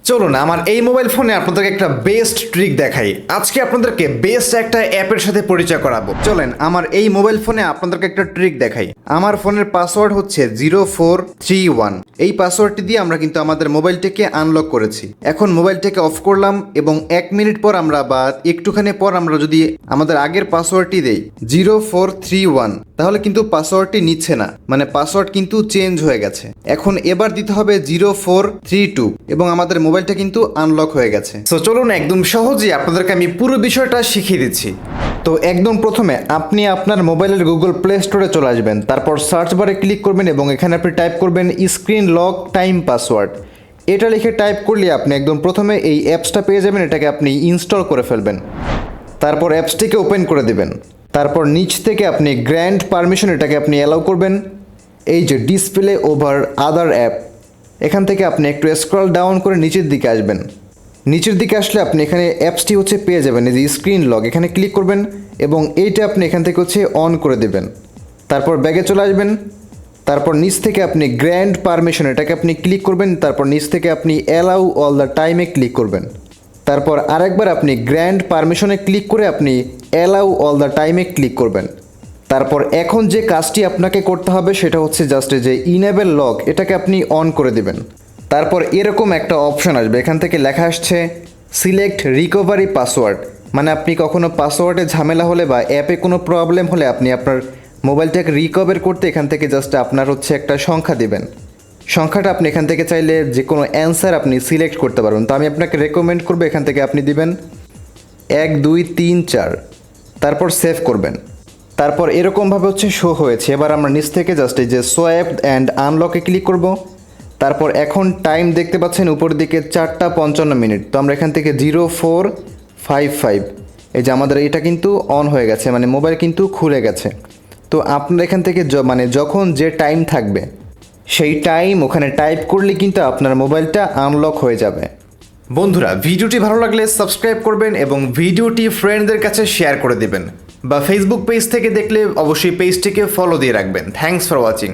চলুন আমার এই মোবাইল ফোনে আপনাদেরকে একটা বেস্ট ট্রিক দেখাই। আজকে আপনাদেরকে বেস্ট একটা অ্যাপের সাথে পরিচয় করাবো। চলেন আমার এই মোবাইল ফোনে আপনাদেরকে একটা ট্রিক দেখাই। আমার ফোনের পাসওয়ার্ড হচ্ছে 0431। এই পাসওয়ার্ডটি দিয়ে আমরা কিন্তু আমাদের মোবাইলটাকে আনলক করেছি। এখন মোবাইলটাকে অফ করলাম এবং 1 মিনিট পর আমরা বা একটুখানি পর আমরা যদি আমাদের আগের পাসওয়ার্ডটি দেই 0431, তাহলে কিন্তু পাসওয়ার্ডটি নিচ্ছে না, মানে পাসওয়ার্ড কিন্তু চেঞ্জ হয়ে গেছে। এখন এবার দিতে হবে 0432 এবং আমাদের মোবাইলটা কিন্তু আনলক হয়ে গেছে। তো চলুন একদম সহজেই আপনাদেরকে আমি পুরো বিষয়টা শিখিয়ে দিচ্ছি। তো একদম প্রথমে আপনি আপনার মোবাইলের গুগল প্লে স্টোরে চলে আসবেন, তারপর সার্চ বারে ক্লিক করবেন এবং এখানে আপনি টাইপ করবেন স্ক্রিন লক টাইম পাসওয়ার্ড। এটা লিখে টাইপ করলে আপনি একদম প্রথমে এই অ্যাপসটা পেয়ে যাবেন। এটাকে আপনি ইনস্টল করে ফেলবেন, তারপর অ্যাপসটিকে ওপেন করে দিবেন। তারপর নিচ থেকে আপনি গ্র্যান্ট পারমিশন এটাকে আপনি অ্যালাউ করবেন। এই যে ডিসপ্লে ওভার আদার অ্যাপ, এখান থেকে আপনি একটু স্ক্রল ডাউন করে নিচের দিকে আসবেন। নিচের দিকে আসলে আপনি এখানে অ্যাপসটি হচ্ছে পেয়ে যাবেন, এই যে স্ক্রিন লক, এখানে ক্লিক করবেন এবং এইটা আপনি এখান থেকে হচ্ছে অন করে দেবেন। তারপর ব্যাগে চলে আসবেন, তারপর নিচ থেকে আপনি গ্র্যান্ট পারমিশন এটাকে আপনি ক্লিক করবেন। তারপর নিচ থেকে আপনি অ্যালাউ অল দ্য টাইমে ক্লিক করবেন। তারপর আরেকবার আপনি গ্র্যান্ট পারমিশনে ক্লিক করে আপনি অ্যালাউ অল দ্য টাইমে ক্লিক করবেন। তারপর এখন যে কাজটি আপনাকে করতে হবে সেটা হচ্ছে জাস্ট যে ইনেবল লক, এটাকে আপনি অন করে দিবেন। তারপর এরকম একটা অপশন আসবে, এখান থেকে লেখা আসছে সিলেক্ট রিকভারি পাসওয়ার্ড, মানে আপনি কখনো পাসওয়ার্ডে ঝামেলা হলে বা অ্যাপে কোনো প্রবলেম হলে আপনি আপনার মোবাইলটাকে রিকভার করতে এখান থেকে জাস্ট আপনার হচ্ছে একটা সংখ্যা দিবেন। সংখ্যাটা আপনি এখান থেকে চাইলে যে কোনো অ্যান্সার আপনি সিলেক্ট করতে পারবেন। তো আমি আপনাকে রেকমেন্ড করবো এখান থেকে আপনি দিবেন 1234, তারপর সেভ করবেন। তারপর এরকমভাবে হচ্ছে শো হয়েছে। এবার আমরা নিচ থেকে জাস্ট এই যে সোয়াইপ অ্যান্ড আনলকে ক্লিক করব। তারপর এখন টাইম দেখতে পাচ্ছেন উপর দিকে 4টা 55 মিনিট। তো আমরা এখান থেকে 0455, এই যে আমাদের এটা কিন্তু অন হয়ে গেছে, মানে মোবাইল কিন্তু খুলে গেছে। তো আপনার এখান থেকে মানে যখন যে টাইম থাকবে সেই টাইম ওখানে টাইপ করলে কিন্তু আপনার মোবাইলটা আনলক হয়ে যাবে। বন্ধুরা, ভিডিওটি ভালো লাগলে সাবস্ক্রাইব করবেন এবং ভিডিওটি ফ্রেন্ডদের কাছে শেয়ার করে দেবেন, বা ফেসবুক পেজ থেকে দেখলে অবশ্যই পেজটিকে ফলো দিয়ে রাখবেন। Thanks for watching.